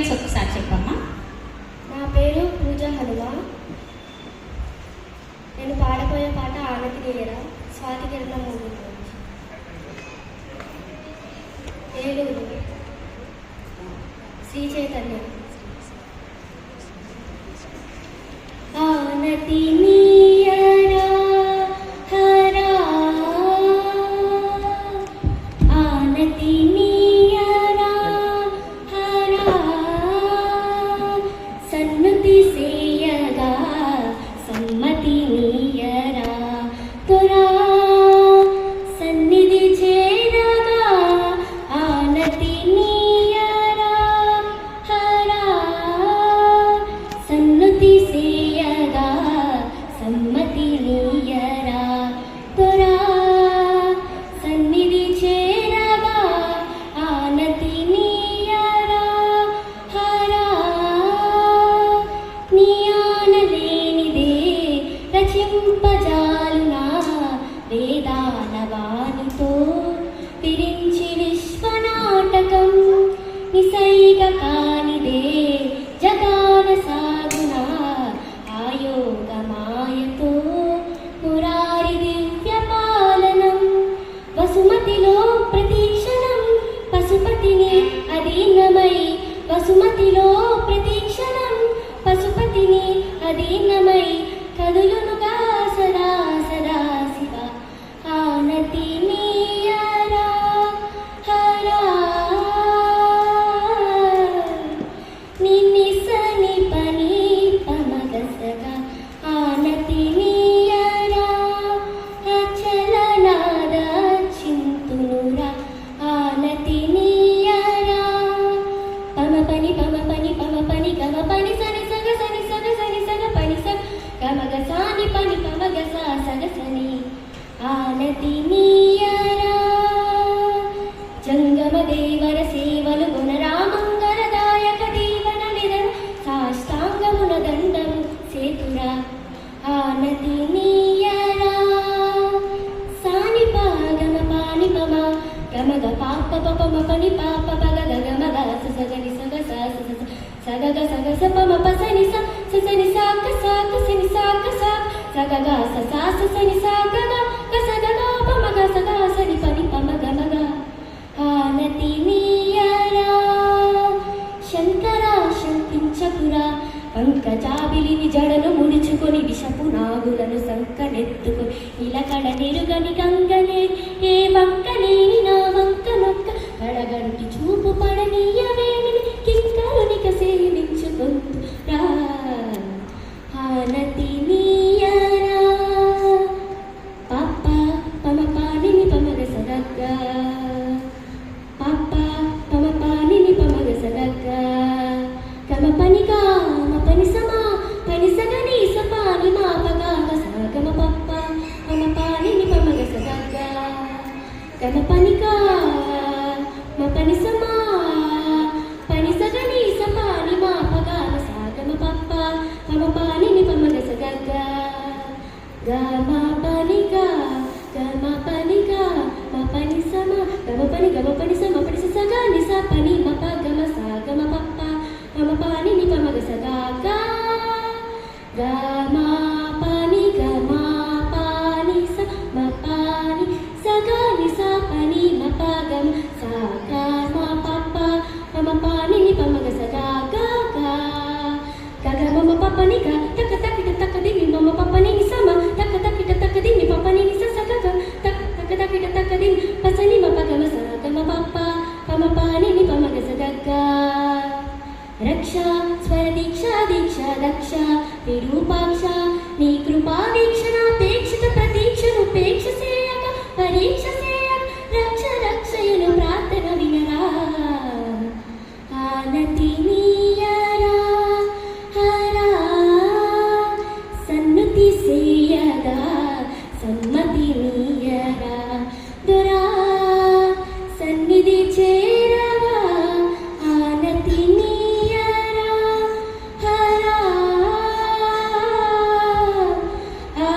Names ఒకసారి చెప్పమ్మా. నా పేరు పూజ హనుమ. నేను పాడబోయే పాట ఆనతి నీయరా స్వాతి కిరణ మూవీ నుంచి. ఏలూరు శ్రీ చైతన్యం. ఆనతి నీయరా హరా ఆనతి నీయరా హరా సన్నుతి సేయగా సమ్మతి నీయరా తురా సన్నిధి చేరగా ఆనతి నీయరా హరా సన్నుతి సేయగా సమ్మతి నీయరా తురా సన్నిధి చేరగా ఆనతి నీయరా హరా నీ ఆనలేనిదే రచింపజాలునా వేదాల వాణితో విరించి విశ్వనాటకం నిసైగ కానిదే జగాన సాగునా ఆయోగ మాయతో మురారి దివ్య పాలనం వసుమతిలో ప్రతీక్షణం పశుపతిని అధీనమై వసుమతిలో ప్రతీక్షణం పశుపతిని అధీనమై కదులునుగా సదా సదా శివ ఆనతి నీయరా హరా నిన్ని సని పని పమగసగా ఆనతి నీయరా అచలనాద చింతునురా ఆనతి నీయరా పమ పని గమ పని సని సగ పని సగ గమగ సాని పని పమగ సా సగ సని ఆనతి నీయరా జంగమ దేవర సేవలు గుణరామంగళదాయక దీవన నిరణ సాష్టాంగమున దండము సేతురా ఆనతి నీయరా సాని పా గమ పాని పమ గమగ పాప పమ పని పాప పగ గమ గ సగని సగ సగగ సగ స పమ పసని సని సాక సని సాక సగగ సా సని సాక గసగ పమ గసగ సని పని పమ గమగ ఆనతి నీయరా శంకరా శంకించకురా పంకజాబిలిని జడను ముడుచుకొని విషపు నాగులను సంకనెత్తుకొని ఇలకడ నిరుగని గంగనే ఏ వంకలేని నా వంక నొక్క కడగంటి చూపు పడనీయవేమిని కింకరునిక సేవించుకొంతురా ఆనతి నీయరా పాప పమ పానిని పమగ సదగ్గా పాప పమ పానిని పమగ సదగ్గా గమ పనిగా మ పని సమా పని సగని సపాని మాపగా సగమ పప్ప పమ పానిని పమగ సదగ్గా గమ పనిగా మ పని సమా పని సగని సపాని మాపగా సగమ పప్ప పమ పానిని పమగ సదగ్గా గమ పనిగా మ పని సమ గమ పని సమ పని సగ ని స పని మ ప గమ స గమ పప్ప పమ పానిని పమగ సదగ్గా గమ పని స మ పాని సగ ని స పని మ ప గమ స గమ పప్ప పమ పానిని పమగ సదగ్గా గగ మమ పప్పని గ తక తకిట తక దిని మమ పప్పని ని సమ తక తకిట తక దిని పప్పని ని స సగ తక తకిట తక దిని పసని మ ప గమ స గమ పప్ప పమ పానిని పమగ సదగ్గా రక్ష స్వర దీక్ష దక్ష విరూపాక్ష నీ కృపా వీక్షణాపేక్షిత ప్రతీక్షనుపేక్ష సేయక పరీక్ష సేయక రక్షయును ప్రార్థన వినరా ఆనతి నీయరా హరా సన్నుతి సేయగా సమ్మతి నీయరా దురా సన్నిధి చేరగా ఆనతి నీయరా హరా ఆ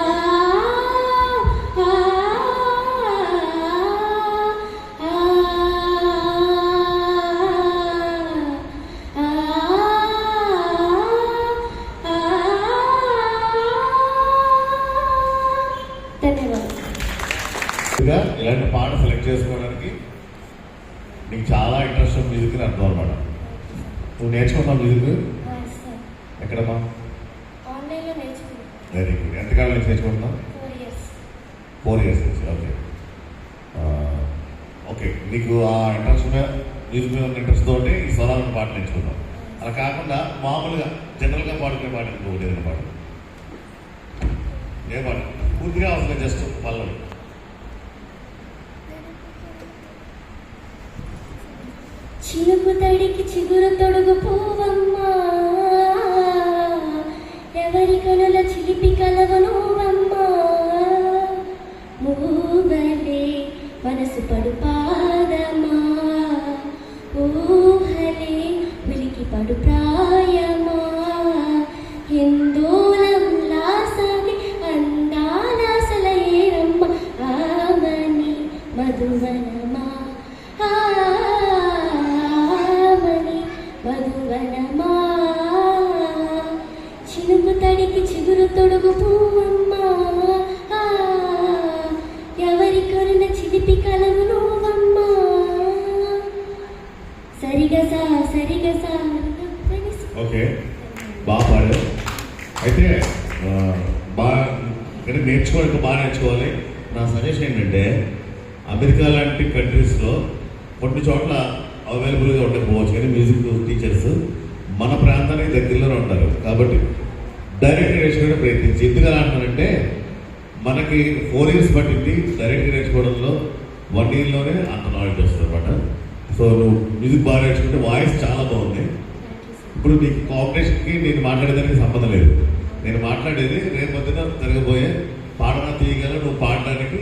నీకు చాలా ఇంట్రెస్ట్ మ్యూజిక్ అని అర్థం అనమాట. నువ్వు నేర్చుకున్నావు మ్యూజిక్ సార్ ఎక్కడమ్మా? ఆన్లైన్లో నేర్చుకున్నాను. Very good. ఎంతకాలం నుంచి నేర్చుకుంటున్నావు? 4 years. 4 years నుంచి. ఓకే ఓకే, నీకు ఆ ఇంట్రెస్ట్ మీద మ్యూజిక్ మీద ఉన్న ఇంట్రెస్ట్ తోటి ఈ స్వరాలను పాటలు నేర్చుకున్నావు. అలా కాకుండా మామూలుగా జనరల్గా పాడుకునే పాట ఇంకోటి ఏదైనా పాట. ఏ పాట? పూర్తిగా అవసరం, జస్ట్ పల్లవి. చినుకు తడికి చిగురు తొడుగు పోవమ్మా, ఎవరి కనుల చిలిపి కలవనువమ్మా, మూవలే మనసు పడు పాదమా, ఊహలే ఉలికి పడు ప్రాయమా, హిందోళంలా సాగి అందాల సలయేరమ్మ, ఆమని మధువనమా, మధువనమా, చినుకు తడికి చిగురు తొడుగు పువ్వమ్మా, ఎవరి కరుణ చిలిపి కలవు నువ్వమ్మా, సరిగసా సరిగసా. ఓకే, బాగా పాడారు. అయితే బాగా నేర్చుకోవాలి, బాగా నేర్చుకోవాలి. నా సజెషన్ ఏంటంటే అమెరికా లాంటి కంట్రీస్లో కొన్ని చోట్ల అవైలబుల్గా ఉండకపోవచ్చు, కానీ మ్యూజిక్ టీచర్స్ మన ప్రాంతానికి దగ్గరలోనే ఉంటారు. కాబట్టి డైరెక్ట్గా నేర్చుకోవడం ప్రయత్నించి. ఎందుకు అలా అంటారంటే మనకి 4 years పట్టింది డైరెక్ట్గా నేర్చుకోవడంలో, 1 yearలోనే అంత నాలెడ్జ్ వస్తుంది అనమాట. సో నువ్వు మ్యూజిక్ బాగా నేర్చుకుంటే వాయిస్ చాలా బాగుంది. ఇప్పుడు నీకు కాంపిటీషన్కి నేను మాట్లాడేదానికి సంబంధం లేదు. నేను మాట్లాడేది రేపు పొద్దున జరగబోయే పాడన తీయగల నువ్వు పాడడానికి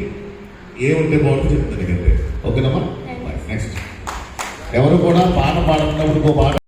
ఏముంటే బాగుంటుందో చెప్తాను నీకంటే. ఓకేనమ్మా? నెక్స్ట్ ఎవరు కూడా పాట పాడుతున్నప్పుడు పాట